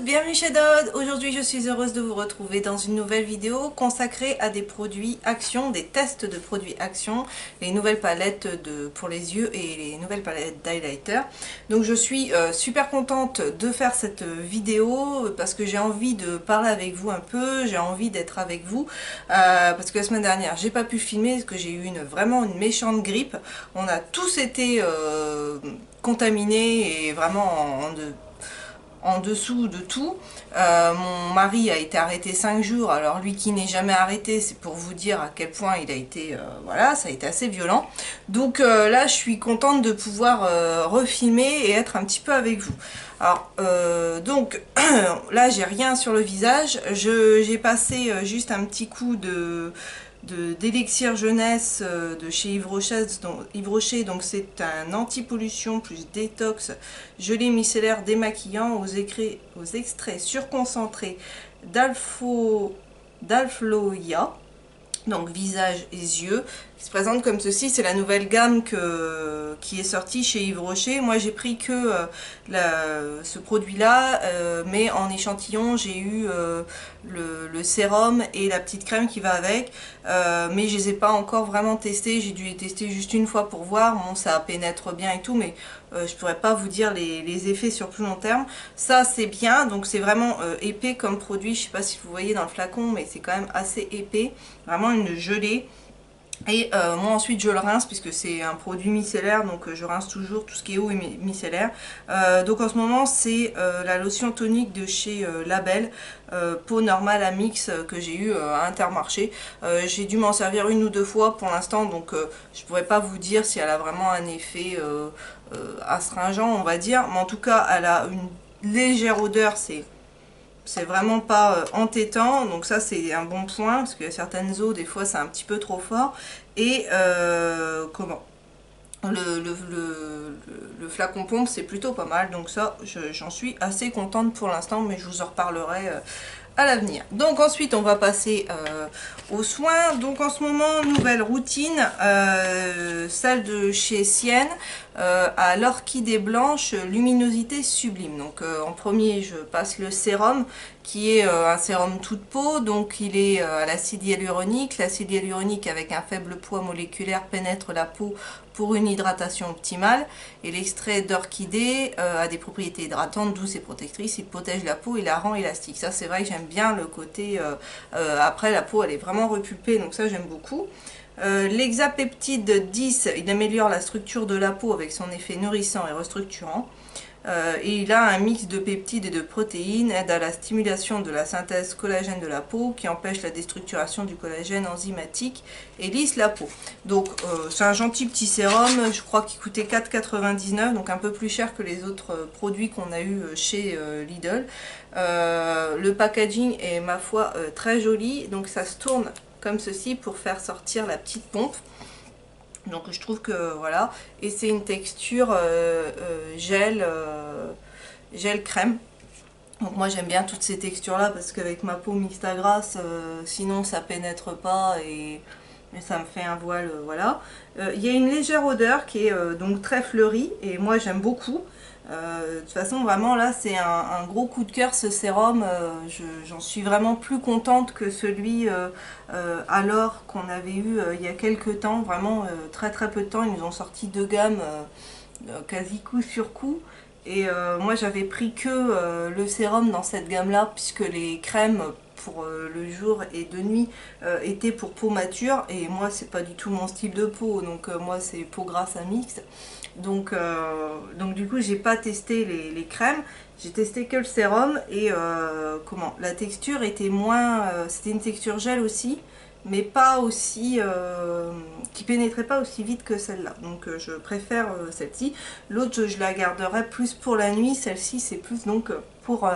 bienvenue chez Dodd. Aujourd'hui je suis heureuse de vous retrouver dans une nouvelle vidéo consacrée à des produits Action, des tests de produits Action, les nouvelles palettes pour les yeux et les nouvelles palettes d'highlighter. Donc je suis super contente de faire cette vidéo parce que j'ai envie de parler avec vous un peu, j'ai envie d'être avec vous parce que la semaine dernière j'ai pas pu filmer parce que j'ai eu vraiment une méchante grippe. On a tous été contaminés et vraiment en dessous de tout. Mon mari a été arrêté 5 jours, alors lui qui n'est jamais arrêté, c'est pour vous dire à quel point il a été, voilà, ça a été assez violent. Donc là je suis contente de pouvoir refilmer et être un petit peu avec vous. Alors donc là j'ai rien sur le visage, j'ai passé juste un petit coup d'élixir jeunesse de chez Yves Rocher, donc c'est un anti-pollution plus détox gelé micellaire démaquillant aux extraits surconcentrés d'Alfloia, donc visage et yeux, qui se présente comme ceci. C'est la nouvelle gamme qui est sortie chez Yves Rocher. Moi j'ai pris que ce produit là, mais en échantillon j'ai eu le sérum et la petite crème qui va avec, mais je les ai pas encore vraiment testés. J'ai dû les tester juste une fois pour voir. Bon, ça pénètre bien et tout, mais je pourrais pas vous dire les effets sur plus long terme. Ça c'est bien, donc c'est vraiment épais comme produit. Je sais pas si vous voyez dans le flacon, mais c'est quand même assez épais, vraiment une gelée. Et moi ensuite je le rince puisque c'est un produit micellaire, donc je rince toujours tout ce qui est eau et micellaire. Donc en ce moment c'est la lotion tonique de chez Label, peau normale à mix, que j'ai eu à Intermarché. J'ai dû m'en servir une ou deux fois pour l'instant, donc je pourrais pas vous dire si elle a vraiment un effet astringent, on va dire, mais en tout cas elle a une légère odeur, c'est vraiment pas entêtant, donc ça c'est un bon point, parce qu'il y a certaines eaux, des fois c'est un petit peu trop fort. Et comment le flacon pompe c'est plutôt pas mal, donc ça j'en suis assez contente pour l'instant, mais je vous en reparlerai à l'avenir. Donc ensuite on va passer aux soins. Donc en ce moment nouvelle routine, celle de chez Sienne, à l'orchidée blanche luminosité sublime. Donc en premier je passe le sérum qui est un sérum toute peau, donc il est à l'acide hyaluronique. L'acide hyaluronique avec un faible poids moléculaire pénètre la peau pour une hydratation optimale, et l'extrait d'orchidée a des propriétés hydratantes, douces et protectrices. Il protège la peau et la rend élastique. Ça c'est vrai que j'aime bien le côté, après la peau elle est vraiment repulpée, donc ça j'aime beaucoup. L'hexapeptide 10, il améliore la structure de la peau avec son effet nourrissant et restructurant. Et il a un mix de peptides et de protéines, aide à la stimulation de la synthèse collagène de la peau, qui empêche la déstructuration du collagène enzymatique et lisse la peau. Donc c'est un gentil petit sérum, je crois qu'il coûtait 4,99 €, donc un peu plus cher que les autres produits qu'on a eu chez Lidl. Le packaging est ma foi très joli, donc ça se tourne comme ceci pour faire sortir la petite pompe. Donc je trouve que voilà, et c'est une texture gel crème. Donc moi j'aime bien toutes ces textures là parce qu'avec ma peau mixte à grasse, sinon ça pénètre pas et ça me fait un voile, voilà. Il y a une légère odeur qui est donc très fleurie, et moi j'aime beaucoup. De toute façon vraiment là c'est un gros coup de cœur ce sérum, j'en suis vraiment plus contente que celui alors qu'on avait eu il y a quelques temps, vraiment très peu de temps. Ils nous ont sorti deux gammes quasi coup sur coup, et moi j'avais pris que le sérum dans cette gamme là, puisque les crèmes pour le jour et de nuit étaient pour peau mature, et moi c'est pas du tout mon style de peau, donc moi c'est peau grasse à mix. Donc du coup j'ai pas testé les crèmes, j'ai testé que le sérum, et la texture était moins, c'était une texture gel aussi, mais pas aussi, qui pénétrait pas aussi vite que celle-là, donc je préfère celle-ci. L'autre je la garderai plus pour la nuit, celle-ci c'est plus donc pour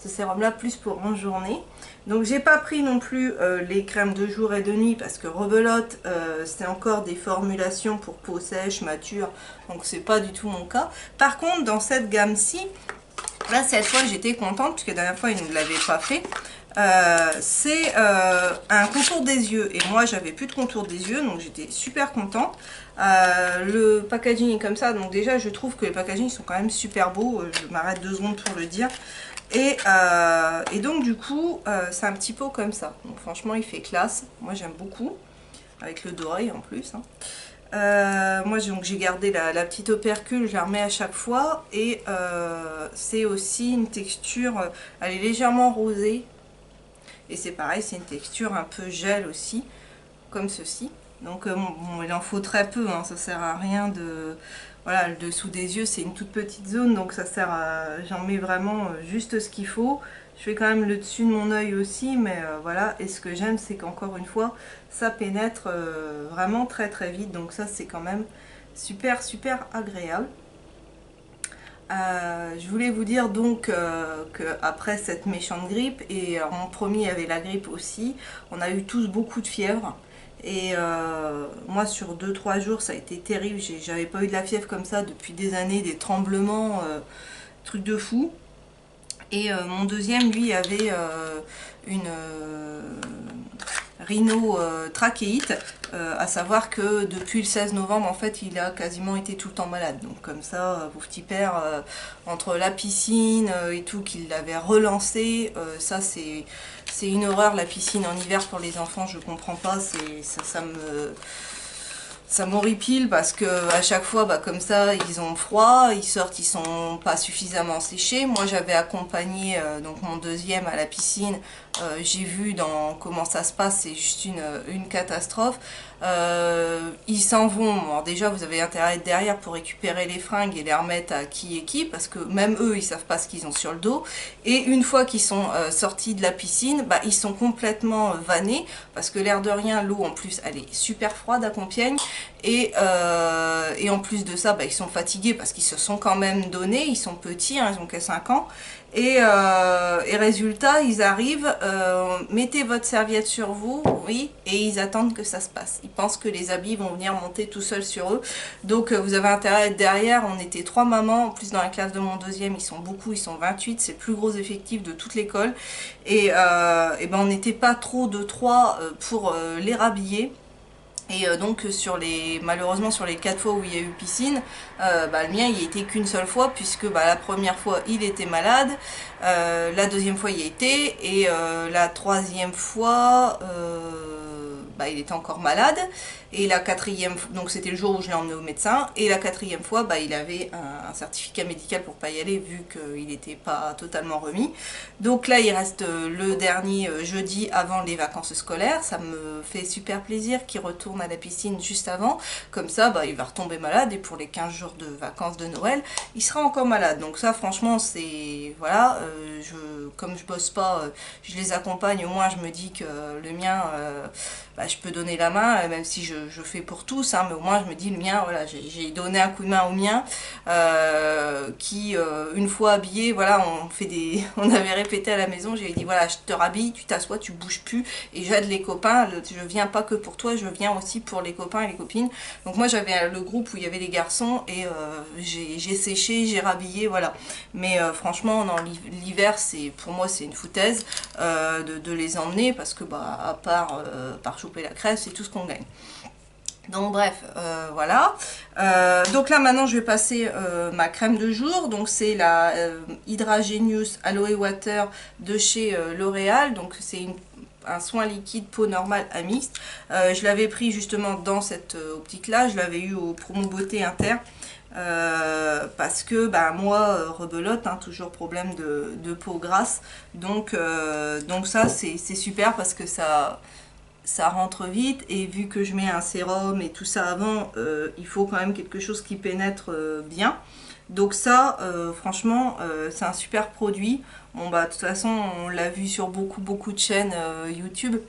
ce sérum là plus pour en journée. Donc j'ai pas pris non plus les crèmes de jour et de nuit parce que rebelote, c'est encore des formulations pour peau sèche, mature, donc c'est pas du tout mon cas. Par contre dans cette gamme-ci, là cette fois j'étais contente puisque la dernière fois ils ne l'avaient pas fait. C'est un contour des yeux, et moi j'avais plus de contour des yeux, donc j'étais super contente. Le packaging est comme ça, donc déjà je trouve que les packaging sont quand même super beaux, je m'arrête 2 secondes pour le dire. Et donc du coup, c'est un petit pot comme ça. Donc franchement, il fait classe. Moi, j'aime beaucoup. Avec le doré en plus. Hein. Moi, j'ai gardé la petite opercule. Je la remets à chaque fois. Et c'est aussi une texture... elle est légèrement rosée. Et c'est pareil, c'est une texture un peu gel aussi. Comme ceci. Donc bon, il en faut très peu. Hein, ça sert à rien de... Voilà, le dessous des yeux, c'est une toute petite zone, donc ça sert à... J'en mets vraiment juste ce qu'il faut. Je fais quand même le dessus de mon œil aussi, mais voilà. Et ce que j'aime, c'est qu'encore une fois, ça pénètre vraiment très très vite. Donc ça, c'est quand même super super agréable. Je voulais vous dire donc qu'après cette méchante grippe, et mon premier avait la grippe aussi, on a eu tous beaucoup de fièvre. Et moi sur 2-3 jours ça a été terrible, j'avais pas eu de la fièvre comme ça depuis des années, des tremblements, truc de fou. Et mon deuxième lui avait une rhinotrachéite, à savoir que depuis le 16 novembre en fait il a quasiment été tout le temps malade. Donc comme ça, pauvre petit père, entre la piscine et tout qu'il l'avait relancé, ça c'est une horreur la piscine en hiver pour les enfants, je comprends pas, ça m'horripile parce que à chaque fois, bah, comme ça, ils ont froid, ils sortent, ils sont pas suffisamment séchés. Moi, j'avais accompagné donc mon deuxième à la piscine. J'ai vu dans comment ça se passe, c'est juste une catastrophe. Ils s'en vont. Alors déjà, vous avez intérêt à être derrière pour récupérer les fringues et les remettre à qui est qui, parce que même eux, ils savent pas ce qu'ils ont sur le dos. Et une fois qu'ils sont sortis de la piscine, bah, ils sont complètement vannés, parce que l'air de rien, l'eau en plus, elle est super froide à Compiègne. Et en plus de ça, bah, ils sont fatigués parce qu'ils se sont quand même donnés, ils sont petits, hein, ils ont que 5 ans. Et résultat, ils arrivent, mettez votre serviette sur vous, oui, et ils attendent que ça se passe. Ils pensent que les habits vont venir monter tout seuls sur eux. Donc vous avez intérêt à être derrière. On était 3 mamans, en plus dans la classe de mon deuxième, ils sont beaucoup, ils sont 28, c'est le plus gros effectif de toute l'école. Et ben on n'était pas trop de 3 pour les rhabiller. Et donc malheureusement sur les 4 fois où il y a eu piscine, bah, le mien il y a été qu'une seule fois, puisque bah, la première fois il était malade, la deuxième fois il y a été, et la troisième fois bah, il était encore malade, et la quatrième, donc c'était le jour où je l'ai emmené au médecin, et la quatrième fois bah, il avait un certificat médical pour pas y aller vu qu'il n'était pas totalement remis. Donc là il reste le dernier jeudi avant les vacances scolaires, ça me fait super plaisir qu'il retourne à la piscine juste avant, comme ça bah, il va retomber malade, et pour les 15 jours de vacances de Noël il sera encore malade. Donc ça franchement c'est voilà, comme je bosse pas, je les accompagne, au moins je me dis que le mien bah, je peux donner la main, même si je fais pour tous, hein, mais au moins je me dis le mien, voilà, j'ai donné un coup de main au mien, qui une fois habillé, voilà, on avait répété à la maison, j'ai dit voilà, je te rhabille, tu t'assois, tu bouges plus, et j'aide les copains, je viens pas que pour toi, je viens aussi pour les copains et les copines. Donc moi j'avais le groupe où il y avait les garçons, et j'ai séché, j'ai rhabillé, voilà. Mais franchement dans l'hiver, pour moi c'est une foutaise de les emmener, parce que bah, à part choper la crève, c'est tout ce qu'on gagne. Donc bref, voilà. Donc là maintenant je vais passer ma crème de jour. Donc c'est la Hydra Genius Aloe Water de chez L'Oréal. Donc c'est un soin liquide peau normale à mixte. Je l'avais pris justement dans cette optique là. Je l'avais eu au promo beauté inter. Parce que bah, moi rebelote, hein, toujours problème de peau grasse. Donc ça c'est super, parce que ça rentre vite, et vu que je mets un sérum et tout ça avant, il faut quand même quelque chose qui pénètre bien. Donc ça, franchement, c'est un super produit. Bon bah de toute façon, on l'a vu sur beaucoup de chaînes YouTube.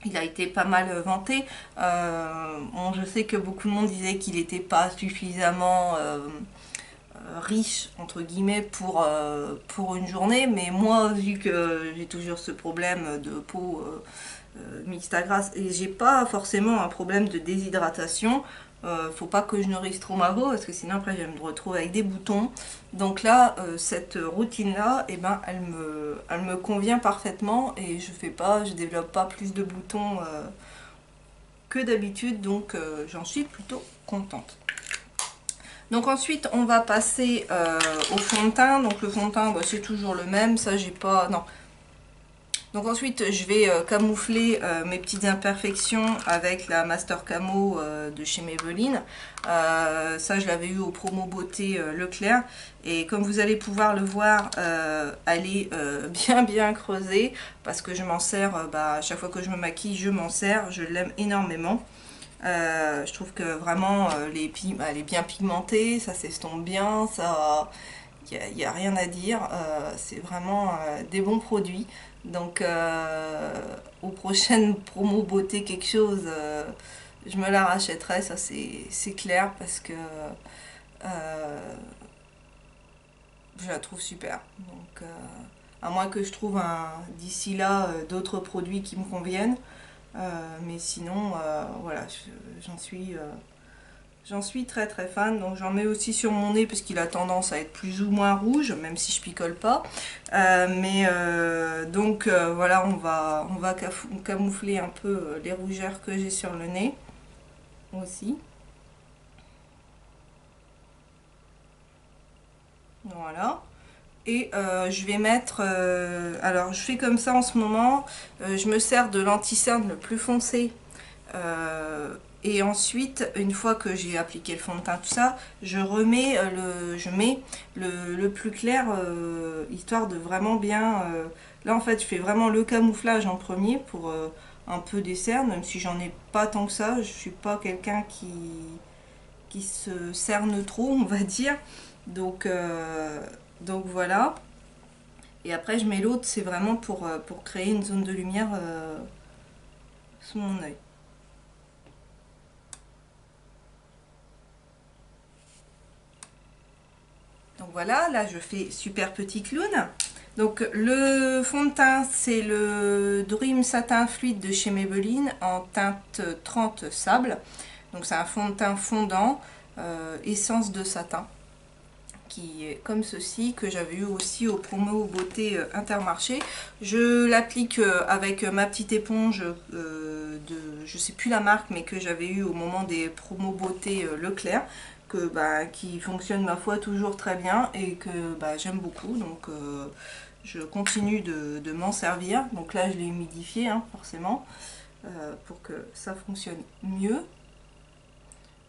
Il a été pas mal vanté. Bon, je sais que beaucoup de monde disait qu'il n'était pas suffisamment riche entre guillemets pour une journée, mais moi vu que j'ai toujours ce problème de peau mixte à grasse, et j'ai pas forcément un problème de déshydratation, faut pas que je nourrisse trop ma peau, parce que sinon après je vais me retrouver avec des boutons. Donc là cette routine là, et ben elle me convient parfaitement, et je développe pas plus de boutons que d'habitude, donc j'en suis plutôt contente. Donc ensuite on va passer au fond de teint. Donc le fond de teint, bah, c'est toujours le même, ça j'ai pas... non. Donc ensuite je vais camoufler mes petites imperfections avec la Master Camo de chez Maybelline. Ça je l'avais eu au promo beauté Leclerc. Et comme vous allez pouvoir le voir, elle est bien creusée. Parce que je m'en sers, à chaque fois que je me maquille je m'en sers. Je l'aime énormément. Je trouve que vraiment elle est bien pigmentée, ça s'estompe bien, ça, il n'y a rien à dire, c'est vraiment des bons produits. Donc aux prochaines promos beauté quelque chose, je me la rachèterai, ça c'est clair, parce que je la trouve super. Donc à moins que je trouve d'ici là d'autres produits qui me conviennent. Mais sinon, voilà, j'en suis très fan. Donc j'en mets aussi sur mon nez parce qu'il a tendance à être plus ou moins rouge, même si je picole pas. Donc voilà, on va camoufler un peu les rougeurs que j'ai sur le nez aussi. Voilà. Et je vais mettre, alors je fais comme ça en ce moment, je me sers de l'anti-cerne le plus foncé. Et ensuite, une fois que j'ai appliqué le fond de teint, tout ça, je mets le plus clair, histoire de vraiment bien... là en fait, je fais vraiment le camouflage en premier pour un peu des cernes, même si j'en ai pas tant que ça. Je suis pas quelqu'un qui se cerne trop, on va dire. Donc, donc voilà. Et après, je mets l'autre, c'est vraiment pour créer une zone de lumière sous mon œil. Donc voilà, là je fais super petit clown. Donc le fond de teint, c'est le Dream Satin Fluide de chez Maybelline en teinte 30 sable. Donc c'est un fond de teint fondant, essence de satin, qui est comme ceci, que j'avais eu aussi au promo beauté Intermarché. Je l'applique avec ma petite éponge je sais plus la marque, mais que j'avais eu au moment des promos beauté Leclerc, qui fonctionne ma foi toujours très bien et que j'aime beaucoup. Donc je continue de m'en servir. Donc là je l'ai humidifié forcément, pour que ça fonctionne mieux.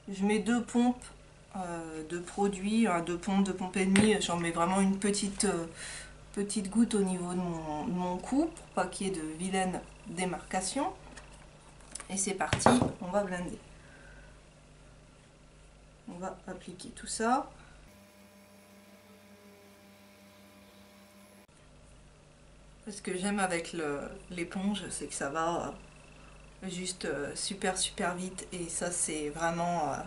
Je mets deux pompes de produits, deux pompes et demie. J'en mets vraiment une petite goutte au niveau de mon cou pour pas qu'il y ait de vilaines démarcations. Et c'est parti, on va blender. On va appliquer tout ça. Ce que j'aime avec l'éponge, c'est que ça va juste super vite. Et ça, c'est vraiment...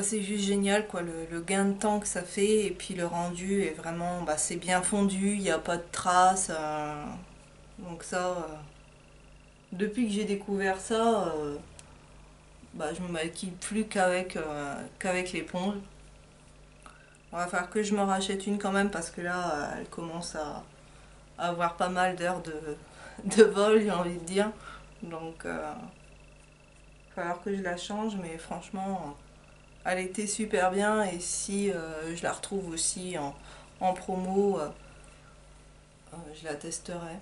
c'est juste génial, quoi, le gain de temps que ça fait. Et puis le rendu est vraiment... c'est bien fondu, il n'y a pas de traces. Donc ça... depuis que j'ai découvert ça... je me maquille plus qu'avec l'éponge. On va faire que je me rachète une quand même, parce que là, elle commence à avoir pas mal d'heures de vol, j'ai envie de dire. Donc, il va falloir que je la change, mais franchement, elle était super bien. Et si je la retrouve aussi en promo, je la testerai.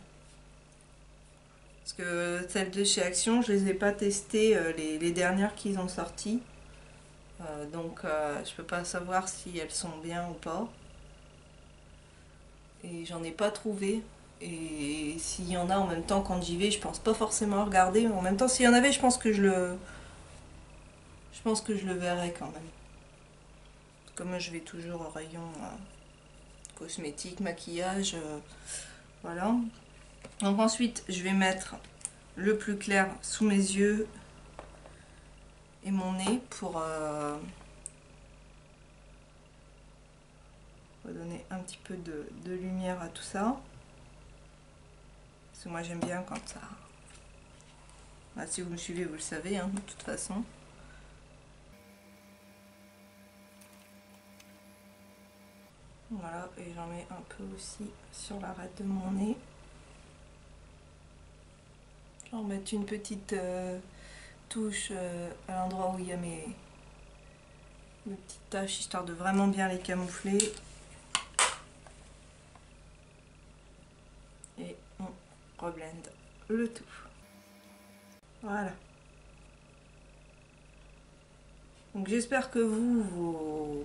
Parce que celles de chez Action, je les ai pas testées, les dernières qu'ils ont sorties. Donc je peux pas savoir si elles sont bien ou pas. Et j'en ai pas trouvé. Et s'il y en a en même temps quand j'y vais, je pense pas forcément regarder. Mais en même temps, s'il y en avait, je pense que je le verrais quand même. Comme je vais toujours au rayon cosmétique, maquillage, voilà. Donc ensuite, je vais mettre le plus clair sous mes yeux et mon nez pour donner un petit peu de lumière à tout ça. Parce que moi j'aime bien quand ça... si vous me suivez, vous le savez, de toute façon. Voilà, et j'en mets un peu aussi sur l'arête de mon nez. Je vais en mettre une petite touche à l'endroit où il y a mes de petites taches histoire de vraiment bien les camoufler. Et on reblende le tout. Voilà. Donc j'espère que vos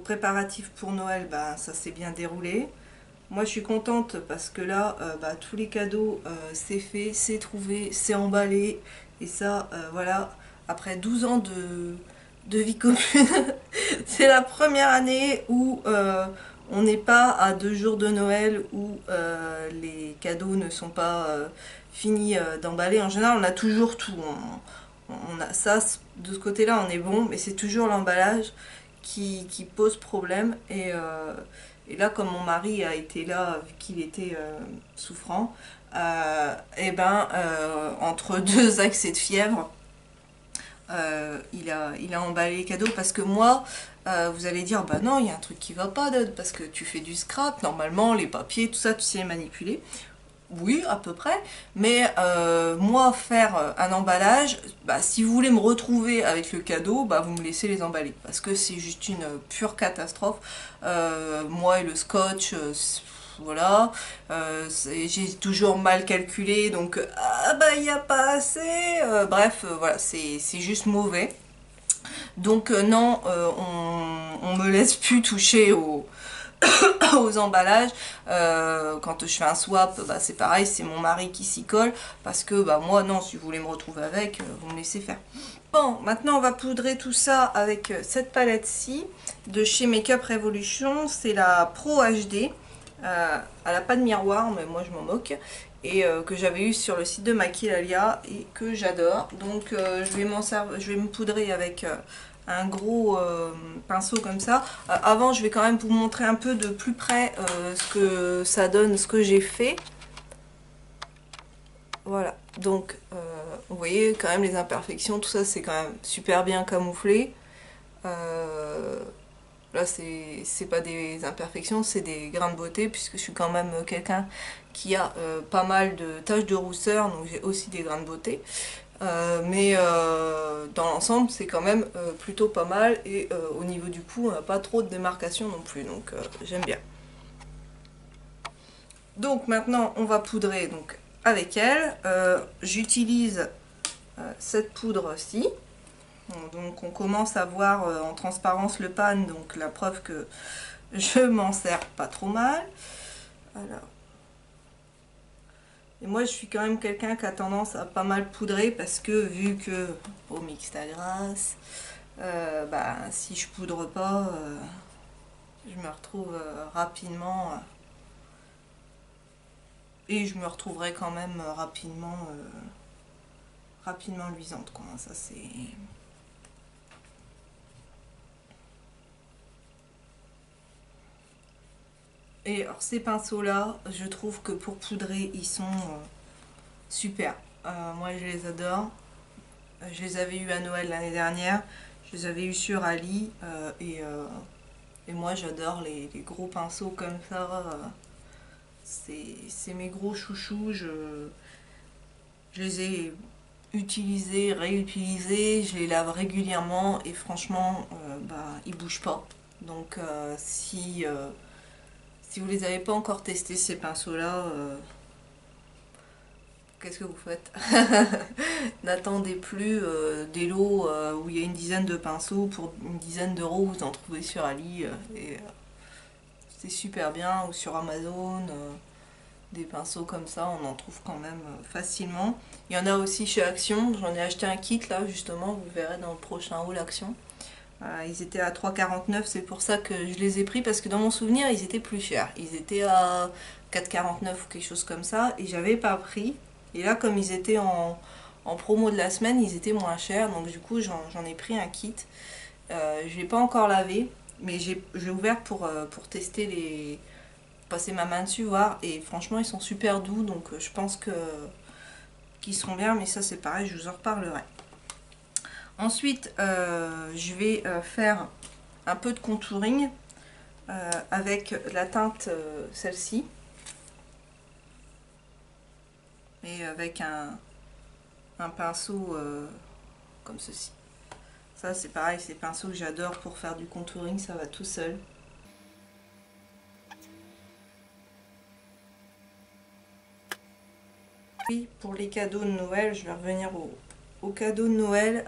préparatifs pour Noël, bah, ça s'est bien déroulé. Moi je suis contente parce que là, bah, tous les cadeaux, c'est fait, c'est trouvé, c'est emballé. Et ça, voilà, après 12 ans de vie commune, c'est la première année où on n'est pas à 2 jours de Noël, où les cadeaux ne sont pas finis d'emballer. En général, on a toujours tout. On a ça, de ce côté-là, on est bon, mais c'est toujours l'emballage qui pose problème. Et là, comme mon mari a été là, vu qu'il était souffrant, et ben, entre deux accès de fièvre, il a emballé les cadeaux parce que moi, vous allez dire, bah non, il y a un truc qui va pas, parce que tu fais du scrap, normalement, les papiers, tout ça, tu sais les manipuler. Oui, à peu près. Mais moi, faire un emballage, bah, si vous voulez me retrouver avec le cadeau, bah, vous me laissez les emballer. Parce que c'est juste une pure catastrophe. Moi et le scotch, voilà. J'ai toujours mal calculé, donc ah bah il n'y a pas assez. Bref, voilà, c'est juste mauvais. Donc non, on me laisse plus toucher aux emballages. Quand je fais un swap, bah, c'est pareil, c'est mon mari qui s'y colle, parce que bah, moi non, si vous voulez me retrouver avec, vous me laissez faire. Bon, maintenant on va poudrer tout ça avec cette palette-ci de chez Makeup Revolution. C'est la Pro HD. Elle n'a pas de miroir, mais moi je m'en moque. Et que j'avais eu sur le site de Maquillalia et que j'adore. Donc je vais me poudrer avec un gros pinceau comme ça. Avant, je vais quand même vous montrer un peu de plus près ce que ça donne, ce que j'ai fait. Voilà, donc vous voyez quand même les imperfections, tout ça c'est quand même super bien camouflé. Là c'est pas des imperfections, c'est des grains de beauté, puisque je suis quand même quelqu'un qui a pas mal de taches de rousseur, donc j'ai aussi des grains de beauté. Mais dans l'ensemble c'est quand même plutôt pas mal, et au niveau du cou on n'a pas trop de démarcation non plus, donc j'aime bien. Donc maintenant on va poudrer donc avec elle. J'utilise cette poudre-ci. Donc on commence à voir en transparence le pan, donc la preuve que je m'en sers pas trop mal. Alors. Et moi je suis quand même quelqu'un qui a tendance à pas mal poudrer, parce que vu que au mixta grasse, bah, si je poudre pas, je me retrouve rapidement, et je me retrouverai quand même rapidement luisante, quoi. Ça c'est... Et alors ces pinceaux là, je trouve que pour poudrer ils sont super. Moi je les adore. Je les avais eu à Noël l'année dernière. Je les avais eu sur Ali. Et moi j'adore les gros pinceaux comme ça. C'est mes gros chouchous. Je les ai utilisés, réutilisés. Je les lave régulièrement. Et franchement, bah, ils bougent pas. Donc si vous les avez pas encore testés, ces pinceaux là, qu'est-ce que vous faites? N'attendez plus des lots où il y a une dizaine de pinceaux pour une dizaine d'euros. Vous en trouvez sur Ali, et c'est super bien, ou sur Amazon. Des pinceaux comme ça, on en trouve quand même facilement. Il y en a aussi chez Action. J'en ai acheté un kit là, justement, vous verrez dans le prochain haul Action. Ils étaient à 3,49 €, c'est pour ça que je les ai pris, parce que dans mon souvenir ils étaient plus chers. Ils étaient à 4,49 € ou quelque chose comme ça, et j'avais pas pris. Et là, comme ils étaient en promo de la semaine, ils étaient moins chers, donc du coup j'en ai pris un kit. Je l'ai pas encore lavé, mais j'ai ouvert pour tester passer ma main dessus, voir, et franchement ils sont super doux, donc je pense qu'ils seront bien, mais ça c'est pareil, je vous en reparlerai. Ensuite, je vais faire un peu de contouring avec la teinte, celle-ci, et avec un pinceau comme ceci. Ça c'est pareil, c'est pinceaux que j'adore pour faire du contouring, ça va tout seul. Oui, pour les cadeaux de Noël, je vais revenir aux cadeaux de Noël.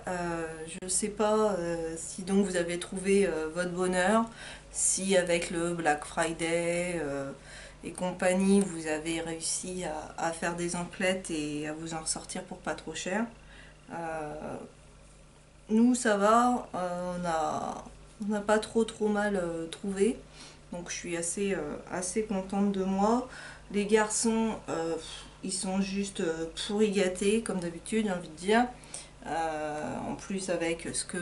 Je ne sais pas si donc vous avez trouvé votre bonheur, si avec le Black Friday et compagnie, vous avez réussi à faire des emplettes et à vous en ressortir pour pas trop cher. Nous, ça va, on n'a pas trop mal trouvé, donc je suis assez contente de moi. Les garçons, ils sont juste pourri gâtés, comme d'habitude, j'ai envie de dire. En plus, avec ce que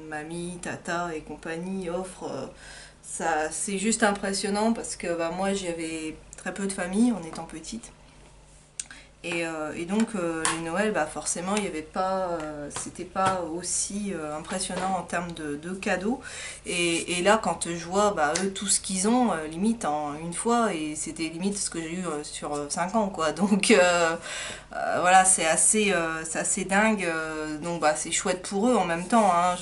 mamie, tata et compagnie offrent, ça, c'est juste impressionnant parce que bah, moi, j'avais très peu de famille en étant petite. Et donc les Noëls, bah forcément, il y avait pas, c'était pas aussi impressionnant en termes de cadeaux. Et là, quand je vois bah, eux tout ce qu'ils ont, limite en une fois, et c'était limite ce que j'ai eu sur 5 ans, quoi. Donc voilà, c'est assez dingue. Donc bah c'est chouette pour eux en même temps. Hein.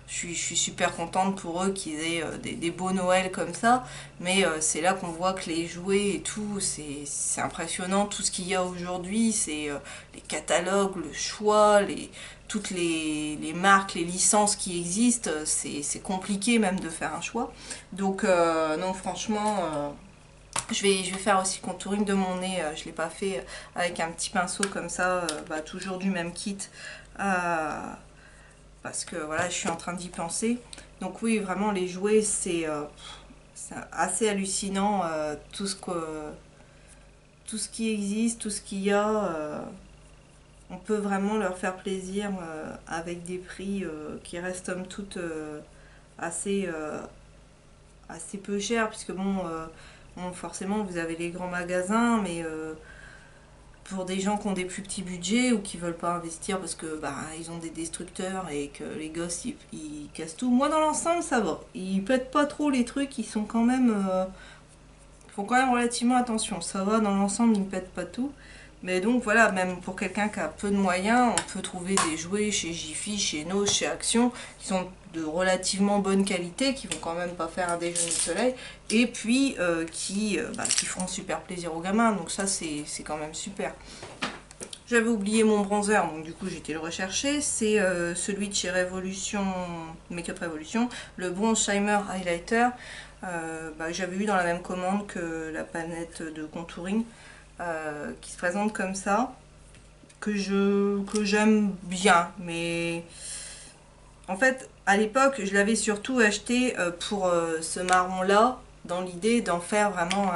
Je suis super contente pour eux qu'ils aient des beaux Noëls comme ça. Mais c'est là qu'on voit que les jouets et tout, c'est impressionnant. Tout ce qu'il y a aujourd'hui, c'est les catalogues, le choix, toutes les marques, les licences qui existent. C'est compliqué même de faire un choix. Donc non, franchement, je vais faire aussi le contouring de mon nez. Je ne l'ai pas fait avec un petit pinceau comme ça, bah, toujours du même kit. Parce que voilà, je suis en train d'y penser. Donc oui, vraiment, les jouets, c'est assez hallucinant. Tout ce qui existe, tout ce qu'il y a, on peut vraiment leur faire plaisir avec des prix qui restent somme toute assez, assez peu chers. Puisque bon, forcément, vous avez les grands magasins, mais pour des gens qui ont des plus petits budgets ou qui veulent pas investir parce que bah, ils ont des destructeurs et que les gosses ils cassent tout. Moi dans l'ensemble ça va. Ils pètent pas trop les trucs, ils sont quand même. Ils font quand même relativement attention. Ça va dans l'ensemble, ils ne pètent pas tout. Mais donc voilà, même pour quelqu'un qui a peu de moyens, on peut trouver des jouets chez Jiffy, chez No, chez Action, qui sont de relativement bonne qualité, qui vont quand même pas faire un déjeuner de soleil, et puis qui feront super plaisir aux gamins. Donc ça c'est quand même super. J'avais oublié mon bronzer, donc du coup j'ai été le rechercher. C'est celui de chez Révolution, Make-up Révolution, le Bronze Shimmer Highlighter. J'avais eu dans la même commande que la palette de contouring qui se présente comme ça, que j'aime bien, mais en fait à l'époque je l'avais surtout acheté pour ce marron là, dans l'idée d'en faire vraiment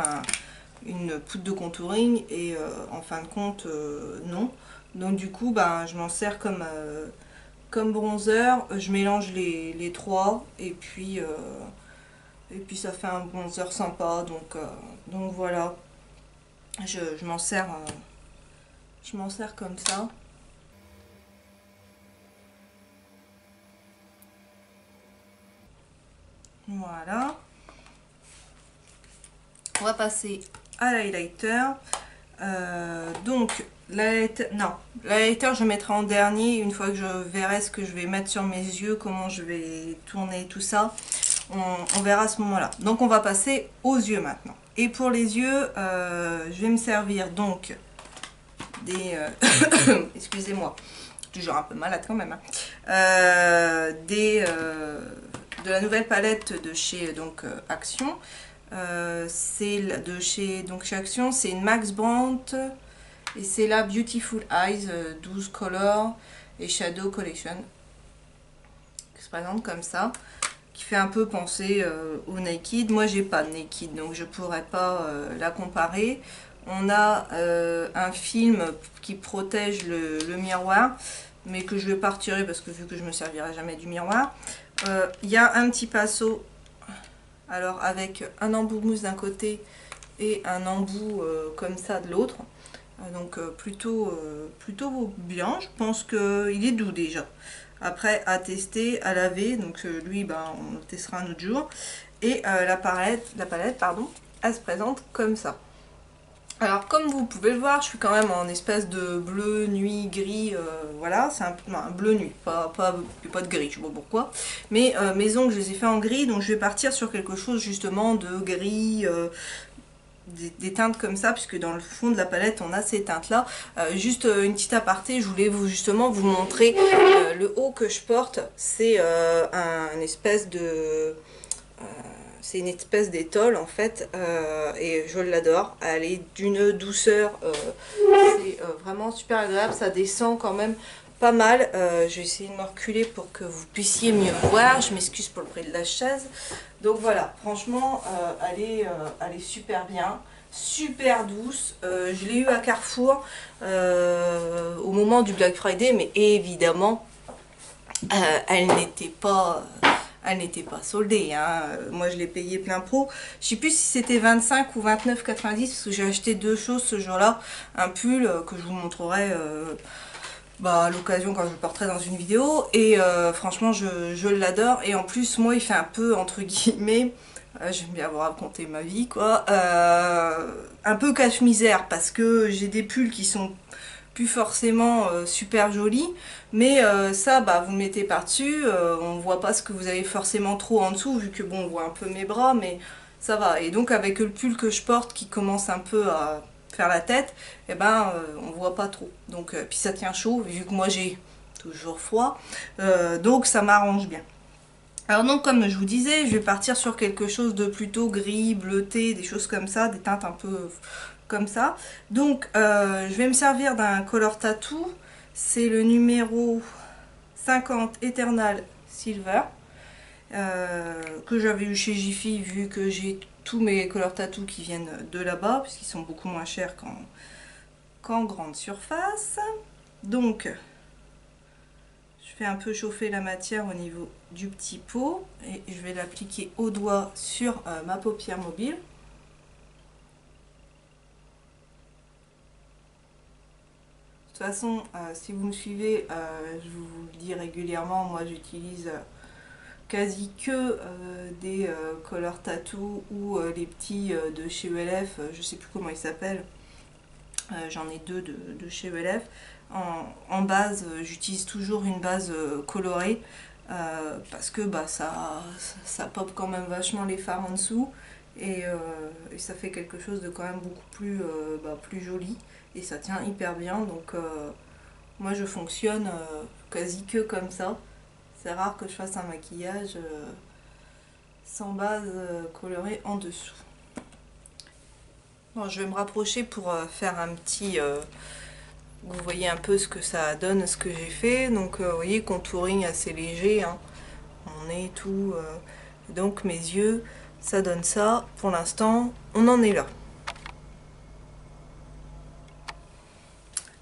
une poudre de contouring, et en fin de compte non. Donc du coup je m'en sers comme bronzer, je mélange les trois et puis ça fait un bronzer sympa. Donc voilà, je m'en sers comme ça. Voilà, on va passer à l'highlighter. Donc l'highlighter je mettrai en dernier, une fois que je verrai ce que je vais mettre sur mes yeux, comment je vais tourner tout ça, on verra à ce moment là. Donc on va passer aux yeux maintenant. Et pour les yeux, je vais me servir donc des excusez-moi, toujours un peu malade quand même, hein. De la nouvelle palette de chez Action. C'est de chez Action, c'est une Max Brandt et c'est la Beautiful Eyes 12 Color et Shadow Collection qui se présente comme ça, qui fait un peu penser au Naked. Moi j'ai pas de Naked donc je pourrais pas la comparer. On a un film qui protège le miroir, mais que je vais pas retirer parce que vu que je me servirai jamais du miroir. Il y a un petit pinceau, alors avec un embout mousse d'un côté et un embout comme ça de l'autre. Donc plutôt bien, je pense qu'il est doux déjà. Après à tester, à laver, donc lui on le testera un autre jour. Et la palette pardon, elle se présente comme ça. Alors comme vous pouvez le voir, je suis quand même en espèce de bleu nuit gris, voilà, c'est un bleu nuit, pas de gris, je sais pas pourquoi. Mais mes ongles je les ai fait en gris, donc je vais partir sur quelque chose justement de gris, des teintes comme ça, puisque dans le fond de la palette on a ces teintes là. Juste une petite aparté, je voulais justement vous montrer le haut que je porte, c'est un espèce de... c'est une espèce d'étole en fait, et je l'adore. Elle est d'une douceur, c'est vraiment super agréable, ça descend quand même pas mal. Je vais essayer de me reculer pour que vous puissiez mieux voir, je m'excuse pour le prix de la chaise. Donc voilà, franchement, elle est super bien, super douce. Je l'ai eu à Carrefour au moment du Black Friday, mais évidemment, elle n'était pas... Elle n'était pas soldée, hein. Moi je l'ai payé plein pot. Je sais plus si c'était 25 ou 29,90 parce que j'ai acheté deux choses ce jour-là. Un pull que je vous montrerai à l'occasion quand je le porterai dans une vidéo. Et franchement je l'adore. Et en plus moi il fait un peu entre guillemets, j'aime bien vous raconter ma vie quoi, un peu cache-misère parce que j'ai des pulls qui sont plus forcément super joli, mais ça vous le mettez par dessus, on voit pas ce que vous avez forcément trop en dessous vu que bon on voit un peu mes bras, mais ça va. Et donc avec le pull que je porte qui commence un peu à faire la tête, et on voit pas trop, donc puis ça tient chaud vu que moi j'ai toujours froid, donc ça m'arrange bien. Alors donc comme je vous disais, je vais partir sur quelque chose de plutôt gris, bleuté, des choses comme ça, des teintes un peu comme ça. Donc je vais me servir d'un Color Tattoo, c'est le numéro 50 Eternal Silver, que j'avais eu chez Jiffy vu que j'ai tous mes Color Tattoo qui viennent de là-bas, puisqu'ils sont beaucoup moins chers qu'en grande surface. Donc je fais un peu chauffer la matière au niveau du petit pot et je vais l'appliquer au doigt sur ma paupière mobile. De toute façon, si vous me suivez, je vous le dis régulièrement, moi j'utilise quasi que des Color Tattoo ou les petits de chez ELF, je sais plus comment ils s'appellent. J'en ai deux de chez ELF. En base, j'utilise toujours une base colorée parce que ça pop quand même vachement les fards en dessous et ça fait quelque chose de quand même beaucoup plus, plus joli et ça tient hyper bien. Donc moi je fonctionne quasi que comme ça. C'est rare que je fasse un maquillage sans base colorée en dessous. Bon, je vais me rapprocher pour faire un petit... vous voyez un peu ce que ça donne, ce que j'ai fait. Donc vous voyez, contouring assez léger, hein. Mon nez, tout. Donc mes yeux, ça donne ça. Pour l'instant, on en est là.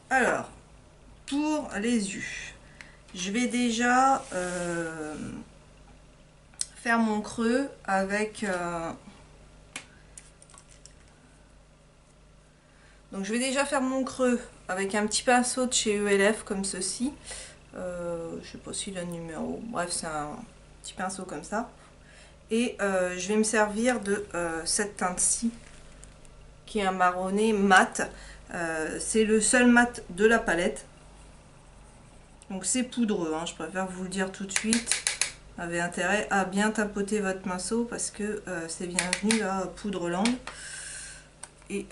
Alors, pour les yeux, je vais déjà faire mon creux avec... Donc je vais déjà faire mon creux avec un petit pinceau de chez ELF comme ceci. Je sais pas si le numéro... Bref, c'est un petit pinceau comme ça. Et je vais me servir de cette teinte-ci, qui est un marronné mat. C'est le seul mat de la palette. Donc c'est poudreux, hein, je préfère vous le dire tout de suite. Vous avez intérêt à bien tapoter votre pinceau parce que c'est bienvenu à Poudreland. Et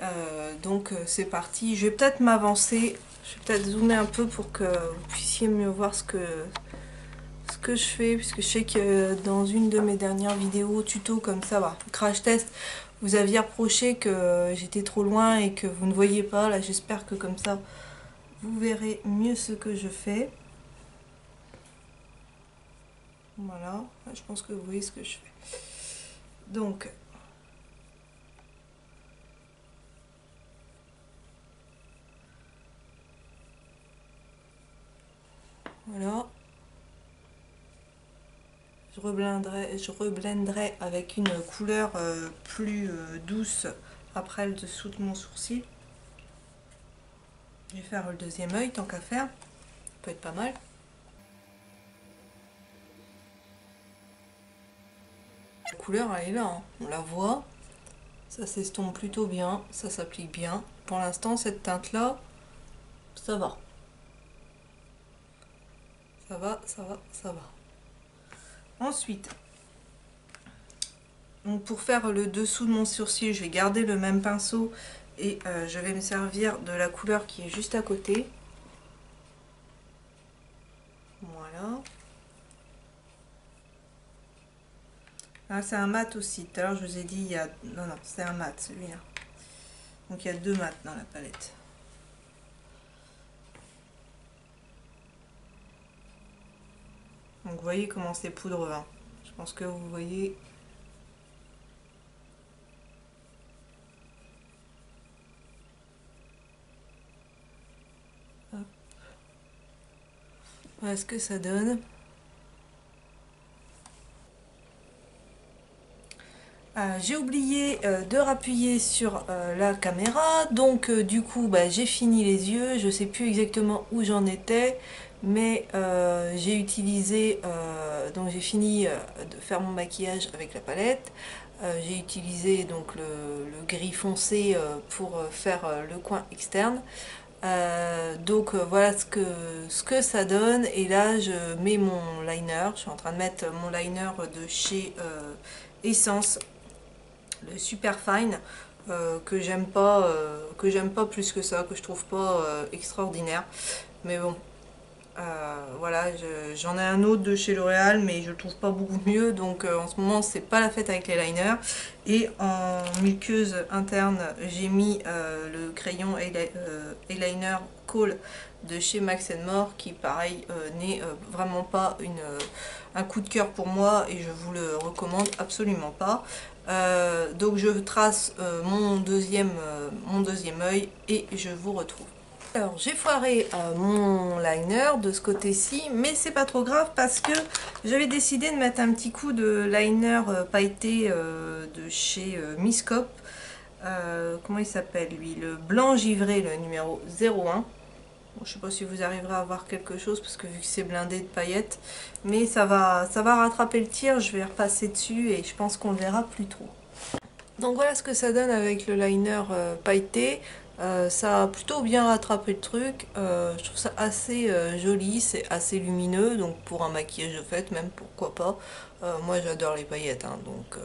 donc c'est parti. Je vais peut-être m'avancer, je vais peut-être zoomer un peu pour que vous puissiez mieux voir ce que je fais, puisque je sais que dans une de mes dernières vidéos tuto comme ça, crash test, vous aviez reproché que j'étais trop loin et que vous ne voyez pas. Là j'espère que comme ça vous verrez mieux ce que je fais. Voilà, je pense que vous voyez ce que je fais. Donc voilà, je reblenderai avec une couleur plus douce après le dessous de mon sourcil. Je vais faire le deuxième œil tant qu'à faire, ça peut être pas mal. La couleur elle est là, hein. On la voit, Ça s'estompe plutôt bien, ça s'applique bien. Pour l'instant, cette teinte-là, ça va. Ça va, ça va, ça va. Ensuite, donc pour faire le dessous de mon sourcil, je vais garder le même pinceau et je vais me servir de la couleur qui est juste à côté. Voilà. Ah, c'est un mat aussi. Tout à l'heure, je vous ai dit, il y a... Non, non, c'est un mat, celui-là. Donc, il y a 2 mats dans la palette. Donc, vous voyez comment c'est poudreux. Hein. Je pense que vous voyez... Hop. Voilà ce que ça donne. J'ai oublié de rappuyer sur la caméra, donc du coup j'ai fini les yeux, je sais plus exactement où j'en étais, mais j'ai utilisé, donc j'ai fini de faire mon maquillage avec la palette, j'ai utilisé donc le gris foncé pour faire le coin externe. Donc voilà ce que ça donne, et là je mets mon liner, je suis en train de mettre mon liner de chez Essence, le super fine, que j'aime pas plus que ça, que je trouve pas extraordinaire, mais bon, voilà, j'en ai un autre de chez L'Oréal mais je le trouve pas beaucoup mieux, donc en ce moment c'est pas la fête avec les liners. Et en muqueuse interne j'ai mis le crayon eyeliner Kohl de chez Max More, qui pareil n'est vraiment pas un coup de cœur pour moi et je vous le recommande absolument pas. Donc je trace mon deuxième œil et je vous retrouve. Alors j'ai foiré mon liner de ce côté-ci, mais c'est pas trop grave parce que j'avais décidé de mettre un petit coup de liner pailleté de chez Miss Cop. Comment il s'appelle lui? Le blanc givré, le numéro 01. Bon, je sais pas si vous arriverez à voir quelque chose parce que vu que c'est blindé de paillettes, mais ça va rattraper le tir, je vais repasser dessus et je pense qu'on le verra plus trop. Donc voilà ce que ça donne avec le liner pailleté. Ça a plutôt bien rattrapé le truc, je trouve ça assez joli, c'est assez lumineux, donc pour un maquillage de fête même, pourquoi pas. Moi j'adore les paillettes, hein, donc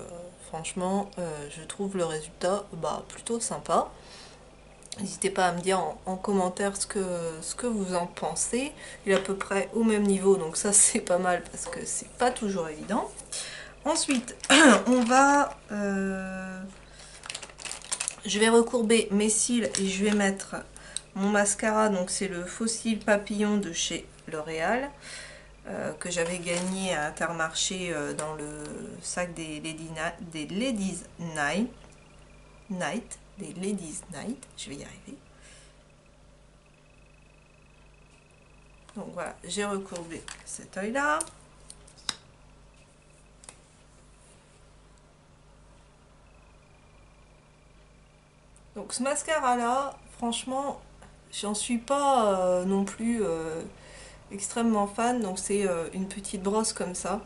franchement je trouve le résultat plutôt sympa. N'hésitez pas à me dire en commentaire ce que vous en pensez. Il est à peu près au même niveau, donc ça c'est pas mal parce que c'est pas toujours évident. Ensuite, on va... je vais recourber mes cils et je vais mettre mon mascara. Donc c'est le Faux Cils Papillon de chez L'Oréal, que j'avais gagné à Intermarché dans le sac des Ladies Night. Des Ladies Night, je vais y arriver. Donc voilà, j'ai recourbé cet œil là. Donc ce mascara là, franchement, j'en suis pas non plus extrêmement fan. Donc c'est une petite brosse comme ça.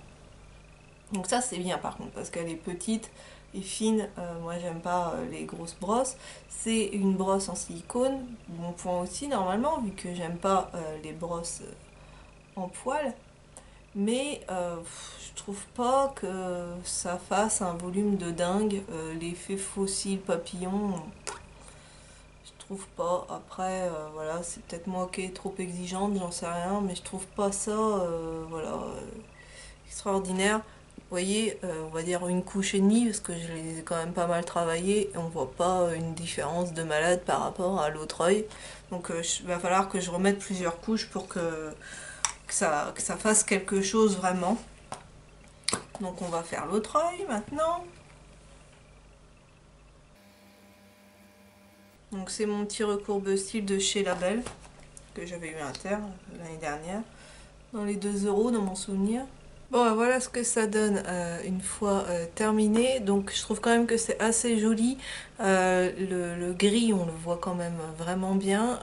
Donc ça c'est bien par contre parce qu'elle est petite et fine. Moi j'aime pas les grosses brosses. C'est une brosse en silicone, bon point aussi normalement vu que j'aime pas les brosses en poil. Mais je trouve pas que ça fasse un volume de dingue. L'effet Faux Cils Papillon, je trouve pas. Après voilà, c'est peut-être moi qui est trop exigeante, j'en sais rien, mais je trouve pas ça voilà extraordinaire. Vous voyez, on va dire une couche et demie parce que je les ai quand même pas mal travaillés et on voit pas une différence de malade par rapport à l'autre œil. Donc il va falloir que je remette plusieurs couches pour que ça fasse quelque chose vraiment. Donc on va faire l'autre œil maintenant. Donc c'est mon petit recourbe-cils de chez Label que j'avais eu à terre l'année dernière, dans les 2 € dans mon souvenir. Bon voilà ce que ça donne une fois terminé. Donc je trouve quand même que c'est assez joli. Le gris on le voit quand même vraiment bien.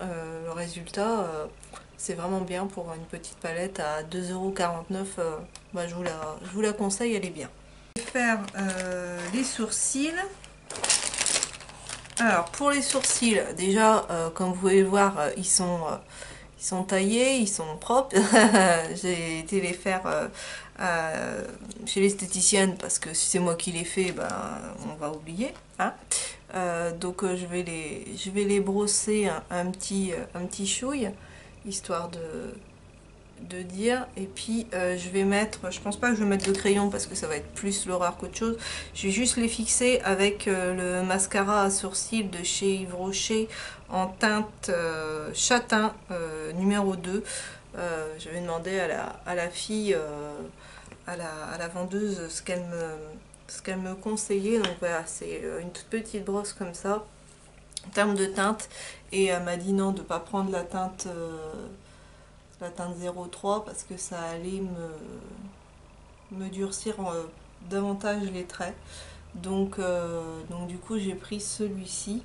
Le résultat c'est vraiment bien pour une petite palette à 2,49 €. Je vous la conseille, elle est bien. Je vais faire les sourcils. Alors pour les sourcils, déjà comme vous pouvez le voir, ils sont taillés, ils sont propres. J'ai été les faire chez l'esthéticienne parce que si c'est moi qui les fais, ben on va oublier. Hein. Donc je vais les brosser un petit chouille, histoire de dire. Et puis je vais mettre, je pense pas que je vais mettre de crayon parce que ça va être plus l'horreur qu'autre chose. Je vais juste les fixer avec le mascara à sourcils de chez Yves Rocher en teinte châtain numéro 2. Je vais demander à la fille, à la vendeuse ce qu'elle me conseillait. Donc voilà, c'est une toute petite brosse comme ça en termes de teinte, et elle m'a dit non, de ne pas prendre la teinte 03 parce que ça allait me durcir davantage les traits. Donc du coup j'ai pris celui-ci,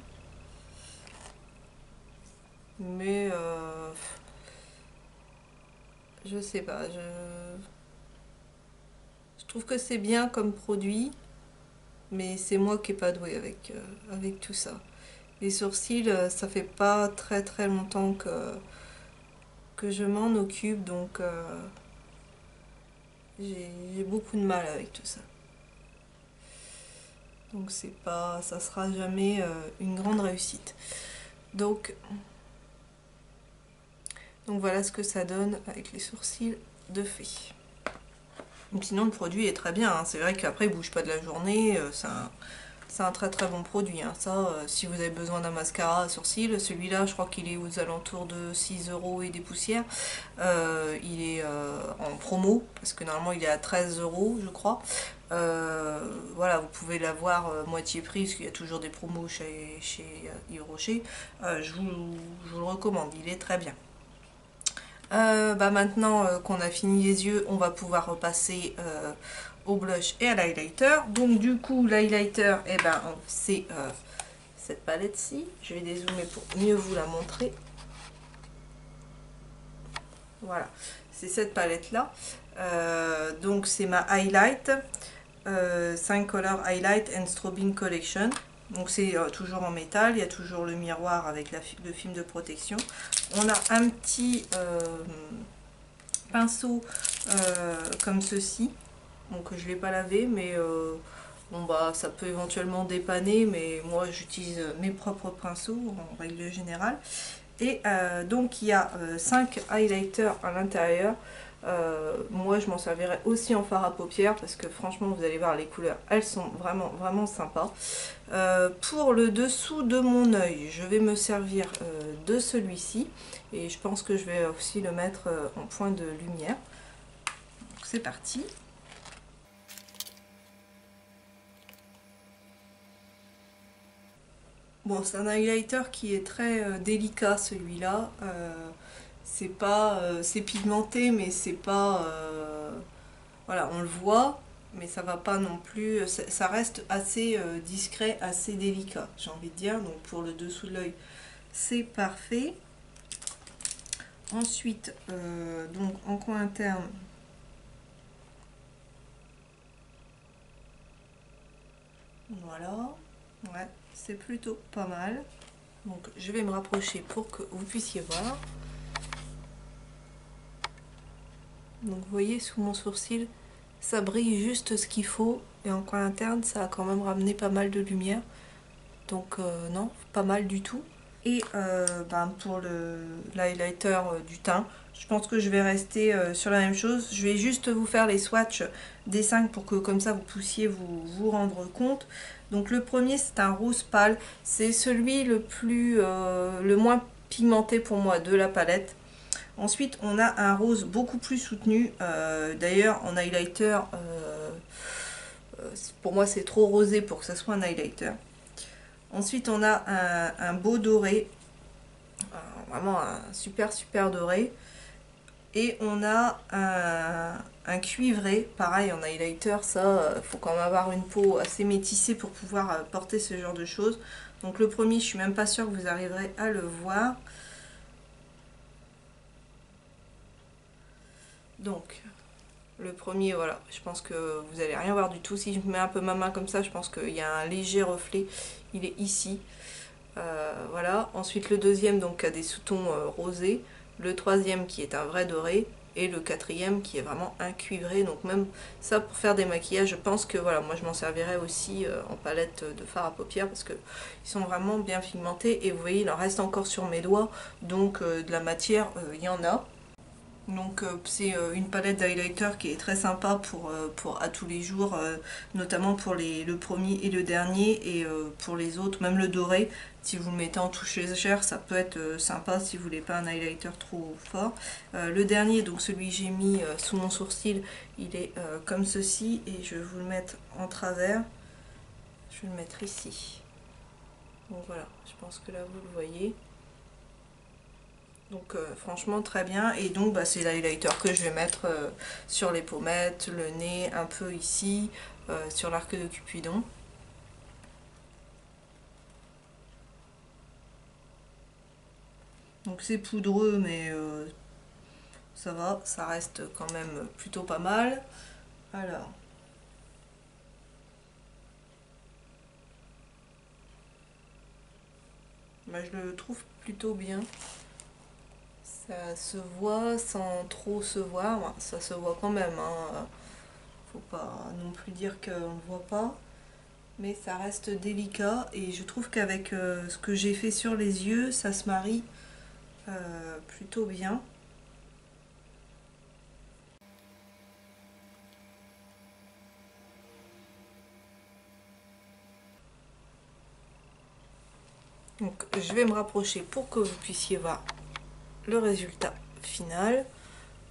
mais je sais pas, je trouve que c'est bien comme produit, mais c'est moi qui n'ai pas doué avec tout ça. Les sourcils, ça fait pas très longtemps que je m'en occupe, donc j'ai beaucoup de mal avec tout ça. Donc c'est pas, ça sera jamais une grande réussite. Donc voilà ce que ça donne avec les sourcils de fée. Donc sinon le produit est très bien, hein. C'est vrai qu'après il bouge pas de la journée, c'est un très bon produit. Hein. Ça, si vous avez besoin d'un mascara à sourcils, celui-là je crois qu'il est aux alentours de 6 € et des poussières. Il est en promo, parce que normalement il est à 13 € je crois. Voilà, vous pouvez l'avoir moitié prix, parce qu'il y a toujours des promos chez Yves Rocher. Je vous le recommande, il est très bien. Maintenant qu'on a fini les yeux, on va pouvoir repasser au blush et à l'highlighter. Donc du coup l'highlighter, eh ben, c'est cette palette-ci. Je vais dézoomer pour mieux vous la montrer. Voilà, c'est cette palette-là. Donc c'est ma highlight, 5 Color Highlight and Strobing Collection. Donc c'est toujours en métal, il y a toujours le miroir avec le film de protection. On a un petit pinceau comme ceci, donc je ne l'ai pas lavé, mais bon bah ça peut éventuellement dépanner, mais moi j'utilise mes propres pinceaux en règle générale. Et donc il y a 5 highlighters à l'intérieur. Moi je m'en servirai aussi en fard à paupières parce que franchement vous allez voir les couleurs, elles sont vraiment sympas. Pour le dessous de mon œil, je vais me servir de celui-ci, et je pense que je vais aussi le mettre en point de lumière. C'est parti. Bon, c'est un highlighter qui est très délicat, celui-là. C'est pigmenté, mais c'est pas voilà, on le voit, mais ça va pas non plus, ça reste assez discret, assez délicat, j'ai envie de dire. Donc pour le dessous de l'œil, c'est parfait. Ensuite, donc en coin interne, voilà, ouais, c'est plutôt pas mal. Donc je vais me rapprocher pour que vous puissiez voir. Donc vous voyez, sous mon sourcil, ça brille juste ce qu'il faut, et en coin interne ça a quand même ramené pas mal de lumière, donc non, pas mal du tout. Et pour l'highlighter du teint, je pense que je vais rester sur la même chose. Je vais juste vous faire les swatchs des 5 pour que comme ça vous puissiez vous rendre compte. Donc le premier, c'est un rose pâle, c'est celui le moins pigmenté pour moi de la palette. Ensuite, on a un rose beaucoup plus soutenu. D'ailleurs, en highlighter, pour moi, c'est trop rosé pour que ça soit un highlighter. Ensuite, on a un beau doré. Vraiment un super doré. Et on a un cuivré. Pareil, en highlighter, ça, faut quand même avoir une peau assez métissée pour pouvoir porter ce genre de choses. Donc le premier, je suis même pas sûre que vous arriverez à le voir. Donc, le premier, voilà, je pense que vous allez rien voir du tout. Si je mets un peu ma main comme ça, je pense qu'il y a un léger reflet. Il est ici. Voilà. Ensuite le deuxième donc a des sous-tons rosés, le troisième qui est un vrai doré, et le quatrième qui est vraiment un cuivré. Donc même ça pour faire des maquillages, je pense que voilà, moi je m'en servirai aussi en palette de fard à paupières parce que ils sont vraiment bien pigmentés. Et vous voyez, il en reste encore sur mes doigts, donc de la matière, il y en a. Donc c'est une palette d'highlighter qui est très sympa pour à tous les jours, notamment pour le premier et le dernier, et pour les autres, même le doré, si vous le mettez en touche légère, ça peut être sympa si vous voulez pas un highlighter trop fort. Le dernier, donc celui que j'ai mis sous mon sourcil, il est comme ceci, et je vais vous le mettre en travers, je vais le mettre ici. Donc voilà, je pense que là vous le voyez. Donc franchement très bien, et donc bah, c'est l'highlighter que je vais mettre sur les pommettes, le nez, un peu ici, sur l'arc de Cupidon. Donc c'est poudreux mais ça va, ça reste quand même plutôt pas mal. Alors, bah, je le trouve plutôt bien. Ça se voit sans trop se voir, enfin, ça se voit quand même, hein. Faut pas non plus dire qu'on ne voit pas, mais ça reste délicat, et je trouve qu'avec ce que j'ai fait sur les yeux, ça se marie plutôt bien. Donc je vais me rapprocher pour que vous puissiez voir le résultat final.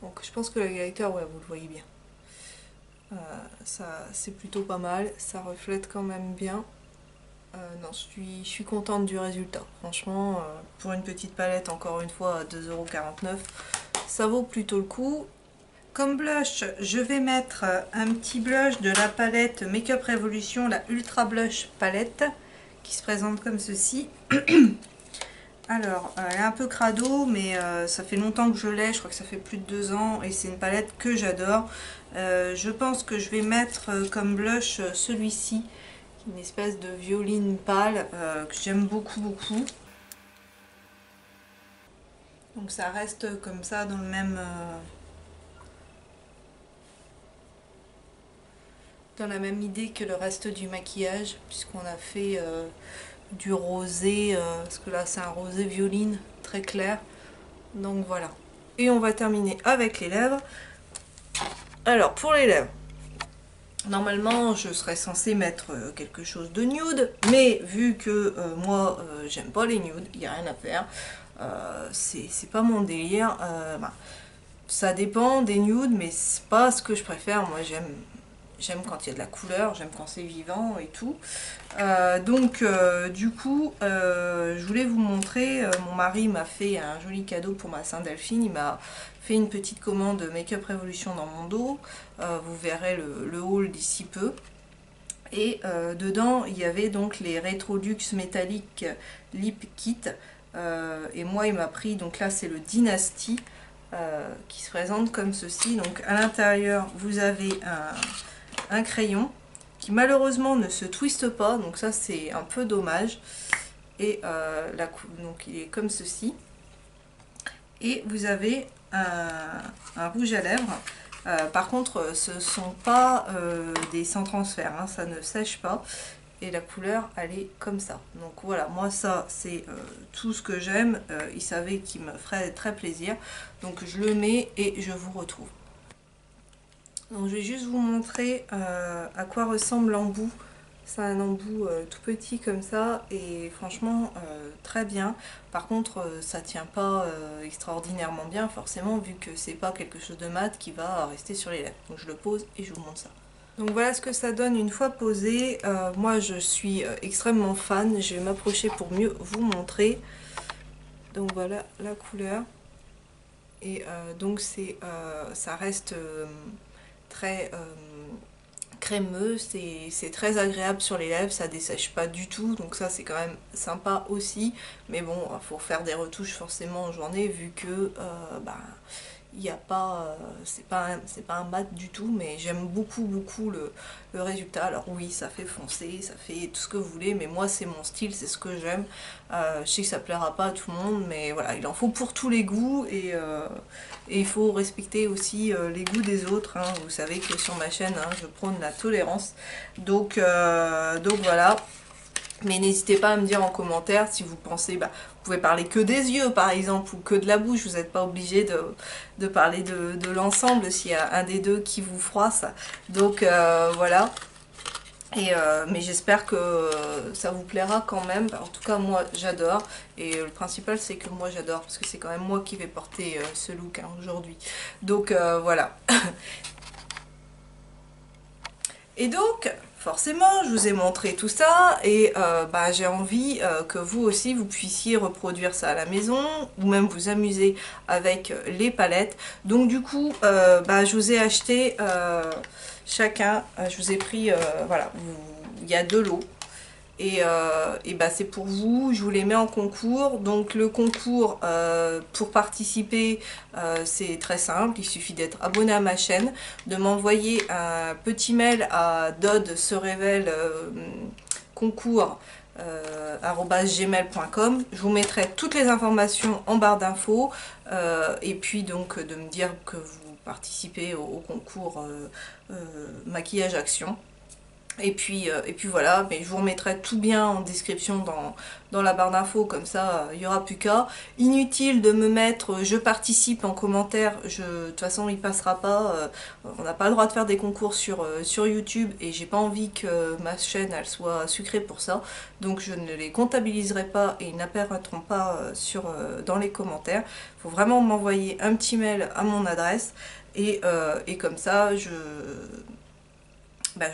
Donc je pense que le highlighter, ouais, vous le voyez bien. Ça c'est plutôt pas mal, ça reflète quand même bien. Non, je suis contente du résultat. Franchement, pour une petite palette, encore une fois, à 2,49 €, ça vaut plutôt le coup. Comme blush, je vais mettre un petit blush de la palette Make Up Revolution, la Ultra Blush Palette, qui se présente comme ceci. Alors, elle est un peu crado, mais ça fait longtemps que je l'ai, je crois que ça fait plus de 2 ans, et c'est une palette que j'adore. Je pense que je vais mettre comme blush celui-ci, une espèce de violine pâle que j'aime beaucoup beaucoup. Donc ça reste comme ça dans le même dans la même idée que le reste du maquillage, puisqu'on a fait du rosé, parce que là c'est un rosé violine très clair. Donc voilà. Et on va terminer avec les lèvres. Alors pour les lèvres, normalement je serais censée mettre quelque chose de nude, mais vu que moi j'aime pas les nudes, il n'y a rien à faire, c'est pas mon délire. Bah, ça dépend des nudes, mais c'est pas ce que je préfère. Moi j'aime quand il y a de la couleur, j'aime quand c'est vivant et tout. Donc du coup je voulais vous montrer, mon mari m'a fait un joli cadeau pour ma Saint-Delphine, il m'a fait une petite commande Make Up Revolution dans mon dos, vous verrez le haul d'ici peu. Et dedans il y avait donc les Retrolux métalliques Lip Kit, et moi il m'a pris, donc là c'est le Dynasty, qui se présente comme ceci. Donc à l'intérieur vous avez un crayon qui malheureusement ne se twiste pas, donc ça c'est un peu dommage, et donc il est comme ceci, et vous avez un rouge à lèvres. Par contre ce ne sont pas des sans transfert, hein, ça ne sèche pas, et la couleur elle est comme ça. Donc voilà, moi ça c'est tout ce que j'aime, il savait qu'il me ferait très plaisir, donc je le mets et je vous retrouve. Donc je vais juste vous montrer à quoi ressemble l'embout. C'est un embout tout petit comme ça, et franchement très bien. Par contre ça tient pas extraordinairement bien forcément, vu que c'est pas quelque chose de mat qui va rester sur les lèvres. Donc je le pose et je vous montre ça. Donc voilà ce que ça donne une fois posé. Moi je suis extrêmement fan, je vais m'approcher pour mieux vous montrer. Donc voilà la couleur, et donc ça reste très crémeux, c'est très agréable sur les lèvres, ça dessèche pas du tout, donc ça c'est quand même sympa aussi. Mais bon, il faut faire des retouches forcément en journée, vu que bah, il n'y a pas, c'est pas un mat du tout, mais j'aime beaucoup le résultat. Alors oui, ça fait foncer, ça fait tout ce que vous voulez, mais moi c'est mon style, c'est ce que j'aime. Je sais que ça plaira pas à tout le monde, mais voilà, il en faut pour tous les goûts, et il faut respecter aussi les goûts des autres, hein. Vous savez que sur ma chaîne, hein, je prône la tolérance, donc voilà. Mais n'hésitez pas à me dire en commentaire si vous pensez, vous pouvez parler que des yeux par exemple, ou que de la bouche, vous n'êtes pas obligé de parler de l'ensemble s'il y a un des deux qui vous froisse. Donc voilà. Mais j'espère que ça vous plaira quand même. En tout cas moi j'adore, et le principal c'est que moi j'adore, parce que c'est quand même moi qui vais porter ce look, hein, aujourd'hui. Donc voilà. Et donc, forcément, je vous ai montré tout ça, et j'ai envie que vous aussi, vous puissiez reproduire ça à la maison, ou même vous amuser avec les palettes. Donc du coup, je vous ai acheté chacun, je vous ai pris, voilà, il y a 2 lots. C'est pour vous, je vous les mets en concours. Donc le concours, pour participer, c'est très simple, il suffit d'être abonné à ma chaîne, de m'envoyer un petit mail à dodserévèle concours @gmail.com. Je vous mettrai toutes les informations en barre d'infos, et puis donc de me dire que vous participez au concours maquillage action. Et puis voilà, mais je vous remettrai tout bien en description dans la barre d'infos, comme ça il n'y aura plus qu'à. Inutile de me mettre je participe en commentaire, de toute façon il passera pas, on n'a pas le droit de faire des concours sur YouTube, et j'ai pas envie que ma chaîne elle soit sucrée pour ça, donc je ne les comptabiliserai pas et ils n'apparaîtront pas dans les commentaires. Il faut vraiment m'envoyer un petit mail à mon adresse, et comme ça je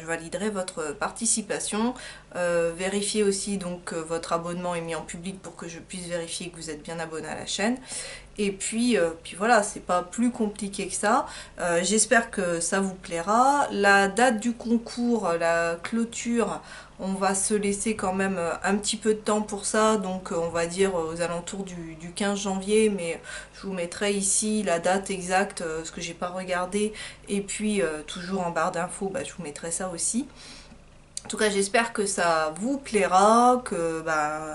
validerai votre participation. Vérifiez aussi donc que votre abonnement est mis en public pour que je puisse vérifier que vous êtes bien abonné à la chaîne. Et puis voilà, c'est pas plus compliqué que ça. J'espère que ça vous plaira. La date du concours, la clôture, on va se laisser quand même un petit peu de temps pour ça, donc on va dire aux alentours du 15 janvier, mais je vous mettrai ici la date exacte, ce que j'ai pas regardé, et puis toujours en barre d'infos, je vous mettrai ça aussi. En tout cas, j'espère que ça vous plaira, que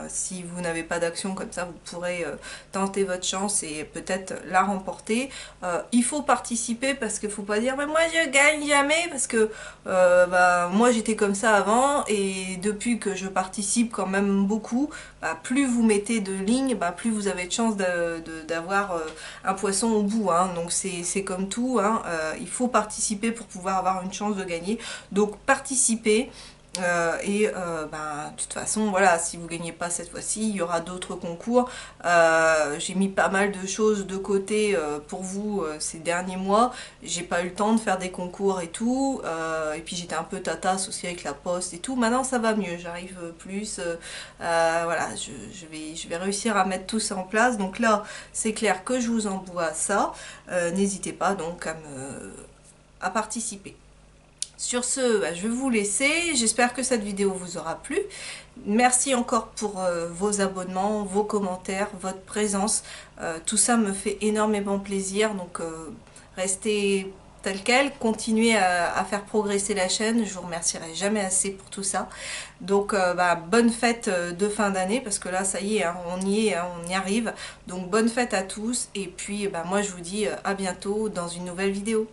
si vous n'avez pas d'action comme ça, vous pourrez tenter votre chance et peut-être la remporter. Il faut participer, parce qu'il ne faut pas dire mais moi je gagne jamais, parce que moi j'étais comme ça avant, et depuis que je participe quand même beaucoup, plus vous mettez de lignes, plus vous avez de chance d'avoir un poisson au bout, hein. Donc c'est comme tout, hein. Il faut participer pour pouvoir avoir une chance de gagner. Donc participez. De toute façon voilà, si vous gagnez pas cette fois-ci, il y aura d'autres concours. J'ai mis pas mal de choses de côté pour vous ces derniers mois. J'ai pas eu le temps de faire des concours et tout, et puis j'étais un peu tatasse aussi avec la poste et tout. Maintenant ça va mieux, j'arrive plus, voilà, je vais réussir à mettre tout ça en place. Donc là c'est clair que je vous envoie ça. N'hésitez pas donc à participer. Sur ce, je vais vous laisser. J'espère que cette vidéo vous aura plu. Merci encore pour vos abonnements, vos commentaires, votre présence. Tout ça me fait énormément plaisir. Donc restez tel quel, continuez à faire progresser la chaîne. Je vous remercierai jamais assez pour tout ça. Donc bonne fête de fin d'année, parce que là ça y est, hein, on y arrive. Donc bonne fête à tous, et puis moi je vous dis à bientôt dans une nouvelle vidéo.